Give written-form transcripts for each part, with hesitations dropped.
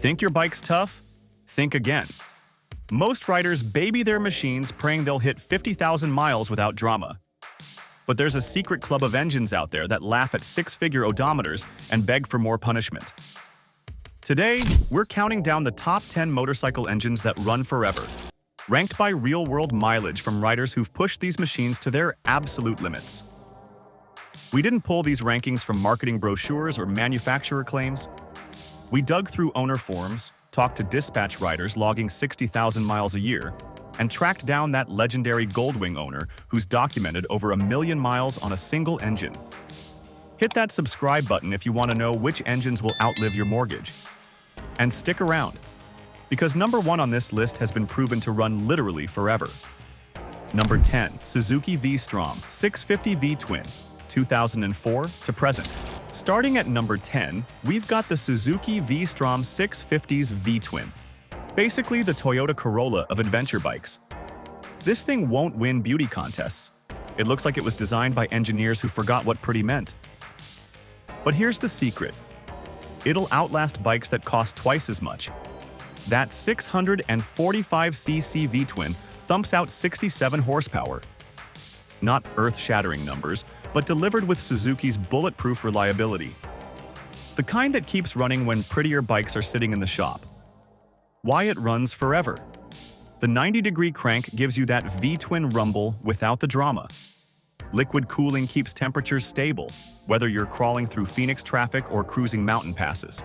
Think your bike's tough? Think again. Most riders baby their machines praying they'll hit 50,000 miles without drama. But there's a secret club of engines out there that laugh at six-figure odometers and beg for more punishment. Today, we're counting down the top 10 motorcycle engines that run forever, ranked by real-world mileage from riders who've pushed these machines to their absolute limits. We didn't pull these rankings from marketing brochures or manufacturer claims. We dug through owner forums, talked to dispatch riders logging 60,000 miles a year, and tracked down that legendary Goldwing owner who's documented over 1 million miles on a single engine. Hit that subscribe button if you want to know which engines will outlive your mortgage. And stick around, because number 1 on this list has been proven to run literally forever. Number 10. Suzuki V-Strom 650 V-Twin, 2004 to present. Starting at number 10, we've got the Suzuki V-Strom 650's V-Twin. Basically the Toyota Corolla of adventure bikes. This thing won't win beauty contests. It looks like it was designed by engineers who forgot what pretty meant. But here's the secret. It'll outlast bikes that cost twice as much. That 645cc V-Twin thumps out 67 horsepower. Not earth-shattering numbers, but delivered with Suzuki's bulletproof reliability. The kind that keeps running when prettier bikes are sitting in the shop. Why it runs forever. The 90-degree crank gives you that V-twin rumble without the drama. Liquid cooling keeps temperatures stable, whether you're crawling through Phoenix traffic or cruising mountain passes.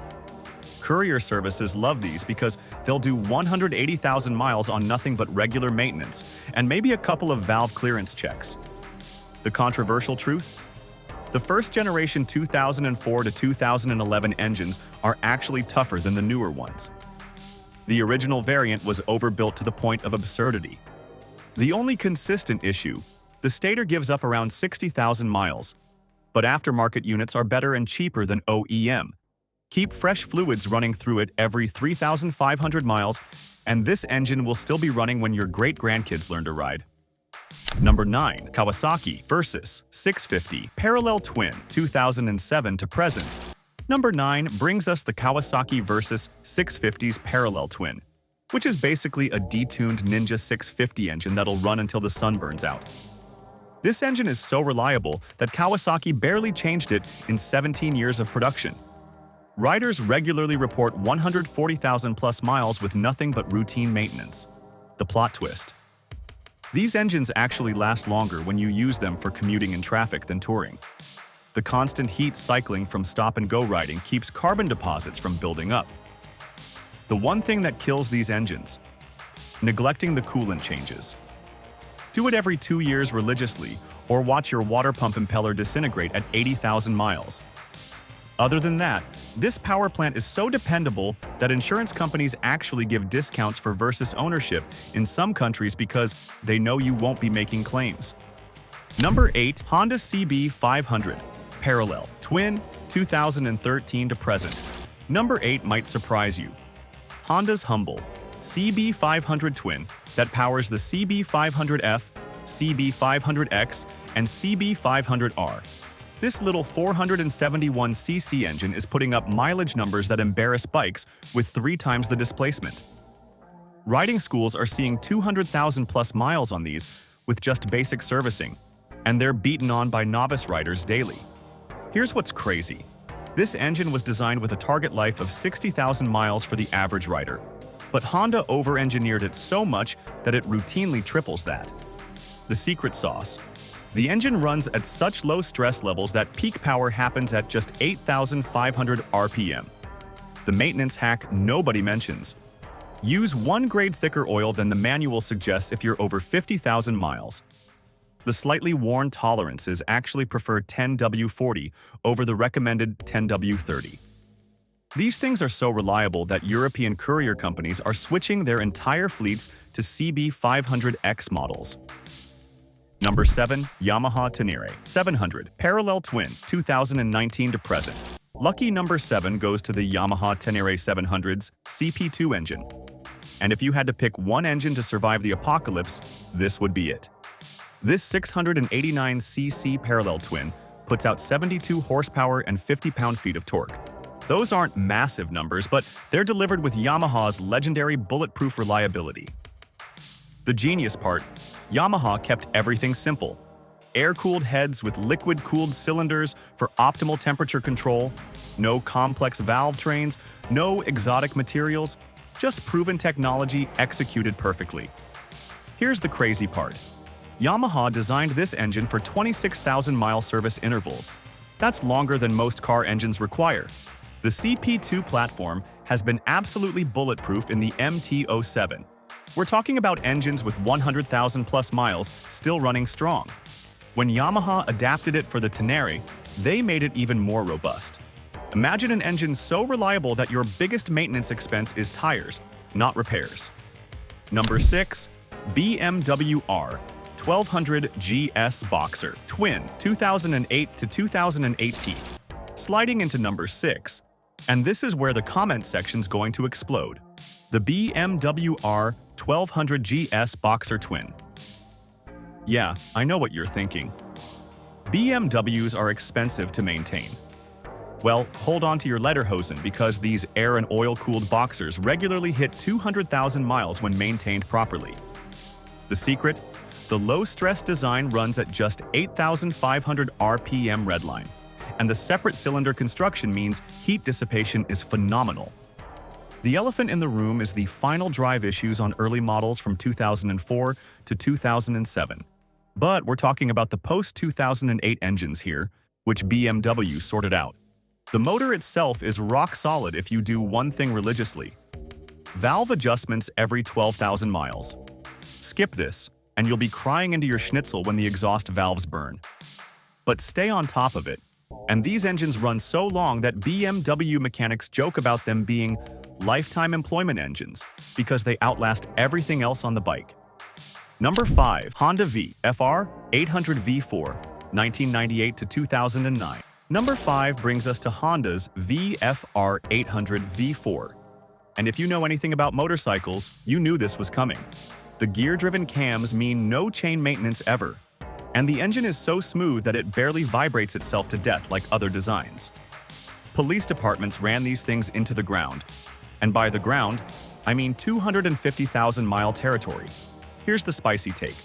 Courier services love these because they'll do 180,000 miles on nothing but regular maintenance and maybe a couple of valve clearance checks. The controversial truth? The first generation 2004 to 2011 engines are actually tougher than the newer ones. The original variant was overbuilt to the point of absurdity. The only consistent issue, the stator gives up around 60,000 miles, but aftermarket units are better and cheaper than OEM. Keep fresh fluids running through it every 3,500 miles, and this engine will still be running when your great-grandkids learn to ride. Number 9. Kawasaki Versys 650 Parallel Twin 2007 to present. Number 9 brings us the Kawasaki Versys 650's Parallel Twin, which is basically a detuned Ninja 650 engine that'll run until the sun burns out. This engine is so reliable that Kawasaki barely changed it in 17 years of production. Riders regularly report 140,000 plus miles with nothing but routine maintenance. The plot twist. These engines actually last longer when you use them for commuting in traffic than touring. The constant heat cycling from stop-and-go riding keeps carbon deposits from building up. The one thing that kills these engines: neglecting the coolant changes. Do it every 2 years religiously, or watch your water pump impeller disintegrate at 80,000 miles. Other than that, this power plant is so dependable that insurance companies actually give discounts for Versys ownership in some countries because they know you won't be making claims. Number 8. Honda CB500 Parallel Twin 2013 to present. Number 8 might surprise you. Honda's humble CB500 Twin that powers the CB500F, CB500X, and CB500R. This little 471cc engine is putting up mileage numbers that embarrass bikes with 3 times the displacement. Riding schools are seeing 200,000 plus miles on these with just basic servicing, and they're beaten on by novice riders daily. Here's what's crazy. This engine was designed with a target life of 60,000 miles for the average rider, but Honda over-engineered it so much that it routinely triples that. The secret sauce. The engine runs at such low stress levels that peak power happens at just 8,500 RPM. The maintenance hack nobody mentions. Use 1 grade thicker oil than the manual suggests if you're over 50,000 miles. The slightly worn tolerances actually prefer 10W40 over the recommended 10W30. These things are so reliable that European courier companies are switching their entire fleets to CB500X models. Number 7. Yamaha Tenere 700 Parallel Twin 2019 to present. Lucky number 7 goes to the Yamaha Tenere 700's CP2 engine. And if you had to pick one engine to survive the apocalypse, this would be it. This 689cc parallel twin puts out 72 horsepower and 50 pound-feet of torque. Those aren't massive numbers, but they're delivered with Yamaha's legendary bulletproof reliability. The genius part, Yamaha kept everything simple. Air-cooled heads with liquid-cooled cylinders for optimal temperature control, no complex valve trains, no exotic materials, just proven technology executed perfectly. Here's the crazy part. Yamaha designed this engine for 26,000-mile service intervals. That's longer than most car engines require. The CP2 platform has been absolutely bulletproof in the MT-07. We're talking about engines with 100,000-plus miles still running strong. When Yamaha adapted it for the Tenere, they made it even more robust. Imagine an engine so reliable that your biggest maintenance expense is tires, not repairs. Number 6. BMW R1200 GS Boxer Twin 2008 to 2018. Sliding into number 6. And this is where the comment section's going to explode. The BMW R1200 GS Boxer Twin. Yeah, I know what you're thinking. BMWs are expensive to maintain. Well, hold on to your lederhosen because these air and oil-cooled boxers regularly hit 200,000 miles when maintained properly. The secret? The low-stress design runs at just 8,500 RPM redline, and the separate cylinder construction means heat dissipation is phenomenal. The elephant in the room is the final drive issues on early models from 2004 to 2007. But we're talking about the post-2008 engines here, which BMW sorted out. The motor itself is rock solid if you do one thing religiously. Valve adjustments every 12,000 miles. Skip this, and you'll be crying into your schnitzel when the exhaust valves burn. But stay on top of it, and these engines run so long that BMW mechanics joke about them being lifetime employment engines because they outlast everything else on the bike. Number 5. Honda FR800 V4, 1998 to 2009. Number 5 brings us to Honda's FR800 V4. And if you know anything about motorcycles, you knew this was coming. The gear-driven cams mean no chain maintenance ever, and the engine is so smooth that it barely vibrates itself to death like other designs. Police departments ran these things into the ground. And by the ground, I mean 250,000-mile territory. Here's the spicy take.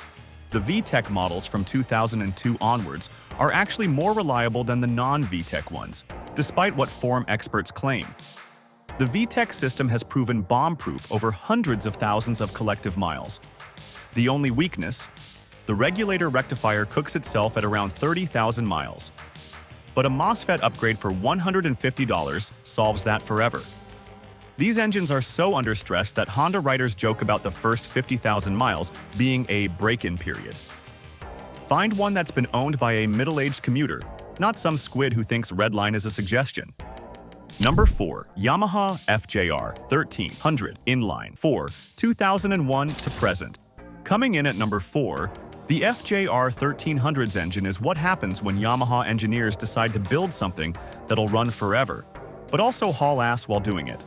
The VTEC models from 2002 onwards are actually more reliable than the non-VTEC ones, despite what forum experts claim. The VTEC system has proven bomb-proof over hundreds of thousands of collective miles. The only weakness? The regulator rectifier cooks itself at around 30,000 miles. But a MOSFET upgrade for $150 solves that forever. These engines are so under stress that Honda writers joke about the first 50,000 miles being a break-in period. Find one that's been owned by a middle-aged commuter, not some squid who thinks redline is a suggestion. Number 4. Yamaha FJR1300 Inline 4, 2001 to present. Coming in at number 4, the FJR1300's engine is what happens when Yamaha engineers decide to build something that'll run forever, but also haul ass while doing it.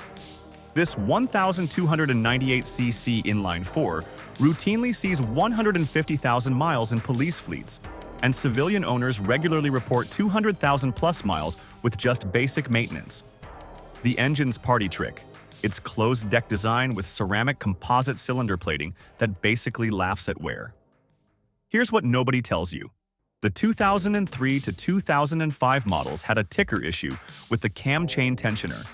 This 1,298cc inline 4 routinely sees 150,000 miles in police fleets, and civilian owners regularly report 200,000-plus miles with just basic maintenance. The engine's party trick: its closed-deck design with ceramic composite cylinder plating that basically laughs at wear. Here's what nobody tells you. The 2003 to 2005 models had a ticker issue with the cam chain tensioner,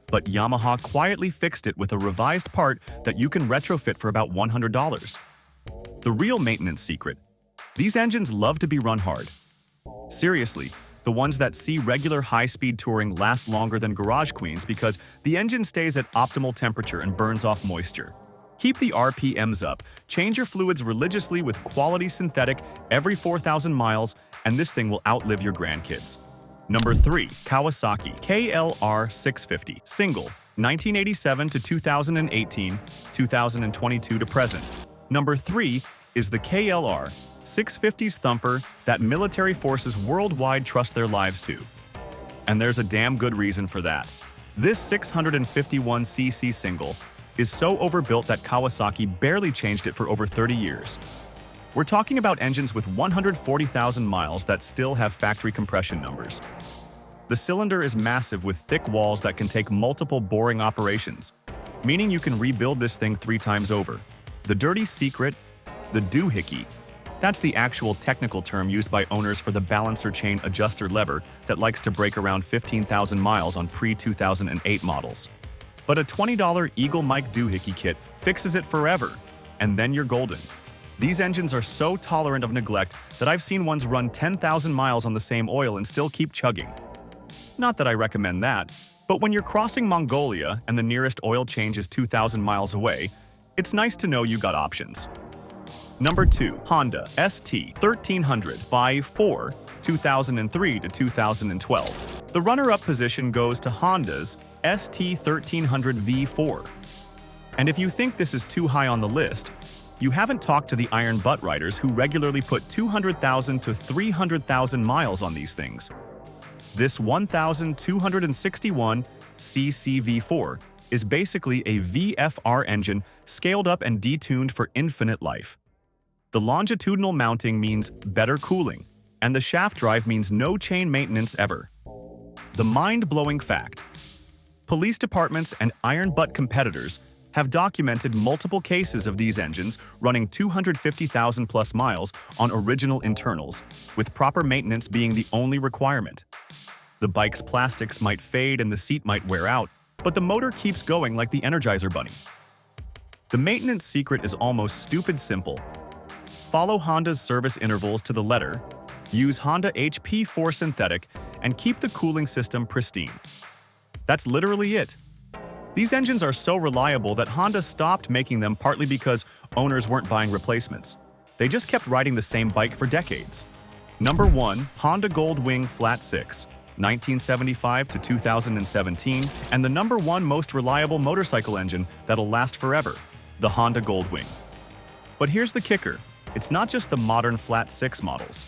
but Yamaha quietly fixed it with a revised part that you can retrofit for about $100. The real maintenance secret: these engines love to be run hard. Seriously, the ones that see regular high-speed touring last longer than garage queens because the engine stays at optimal temperature and burns off moisture. Keep the RPMs up, change your fluids religiously with quality synthetic every 4,000 miles, and this thing will outlive your grandkids. Number 3. Kawasaki KLR650 Single 1987 to 2018, 2022 to present. Number 3 is the KLR650's thumper that military forces worldwide trust their lives to. And there's a damn good reason for that. This 651cc single is so overbuilt that Kawasaki barely changed it for over 30 years. We're talking about engines with 140,000 miles that still have factory compression numbers. The cylinder is massive with thick walls that can take multiple boring operations, meaning you can rebuild this thing 3 times over. The dirty secret? The doohickey. That's the actual technical term used by owners for the balancer chain adjuster lever that likes to break around 15,000 miles on pre-2008 models. But a $20 Eagle Mike doohickey kit fixes it forever, and then you're golden. These engines are so tolerant of neglect that I've seen ones run 10,000 miles on the same oil and still keep chugging. Not that I recommend that, but when you're crossing Mongolia and the nearest oil change is 2,000 miles away, it's nice to know you got options. Number 2. Honda ST1300 V4 2003 to 2012. The runner-up position goes to Honda's ST1300 V4. And if you think this is too high on the list, you haven't talked to the iron butt riders who regularly put 200,000 to 300,000 miles on these things. This 1,261cc V4 is basically a VFR engine scaled up and detuned for infinite life. The longitudinal mounting means better cooling, and the shaft drive means no chain maintenance ever. The mind-blowing fact: police departments and iron butt competitors have documented multiple cases of these engines running 250,000 plus miles on original internals, with proper maintenance being the only requirement. The bike's plastics might fade and the seat might wear out, but the motor keeps going like the Energizer Bunny. The maintenance secret is almost stupid simple. Follow Honda's service intervals to the letter, use Honda HP4 synthetic, and keep the cooling system pristine. That's literally it. These engines are so reliable that Honda stopped making them partly because owners weren't buying replacements. They just kept riding the same bike for decades. Number 1. Honda Goldwing Flat 6, 1975 to 2017, and the number 1 most reliable motorcycle engine that'll last forever, the Honda Goldwing. But here's the kicker. It's not just the modern Flat 6 models.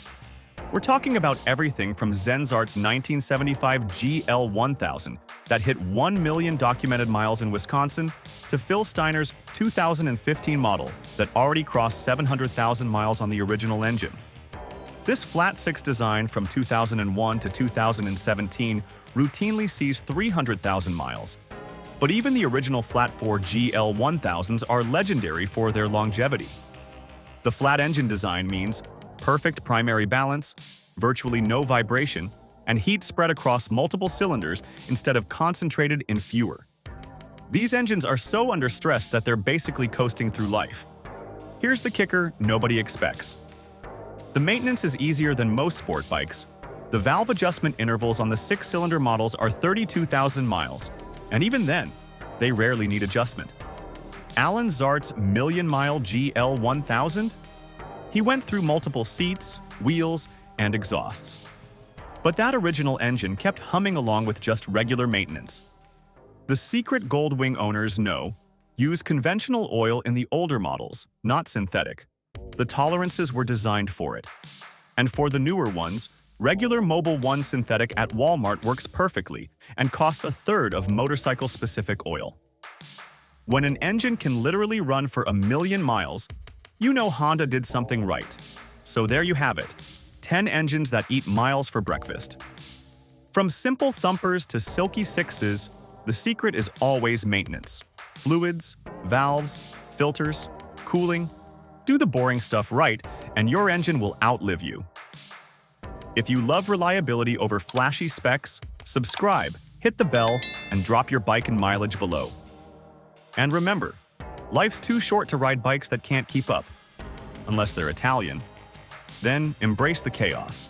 We're talking about everything from Zenzart's 1975 GL1000 that hit 1 million documented miles in Wisconsin to Phil Steiner's 2015 model that already crossed 700,000 miles on the original engine. This Flat 6 design from 2001 to 2017 routinely sees 300,000 miles. But even the original Flat 4 GL1000s are legendary for their longevity. The flat engine design means perfect primary balance, virtually no vibration, and heat spread across multiple cylinders instead of concentrated in fewer. These engines are so under stress that they're basically coasting through life. Here's the kicker nobody expects. The maintenance is easier than most sport bikes. The valve adjustment intervals on the 6-cylinder models are 32,000 miles, and even then, they rarely need adjustment. Alan Zart's million-mile GL1000? He went through multiple seats, wheels, and exhausts. But that original engine kept humming along with just regular maintenance. The secret Goldwing owners know: use conventional oil in the older models, not synthetic. The tolerances were designed for it. And for the newer ones, regular Mobil 1 synthetic at Walmart works perfectly and costs a third of motorcycle-specific oil. When an engine can literally run for 1 million miles, you know Honda did something right. So there you have it, 10 engines that eat miles for breakfast. From simple thumpers to silky sixes, the secret is always maintenance. Fluids, valves, filters, cooling. Do the boring stuff right, and your engine will outlive you. If you love reliability over flashy specs, subscribe, hit the bell, and drop your bike and mileage below. And remember, life's too short to ride bikes that can't keep up. Unless they're Italian. Then embrace the chaos.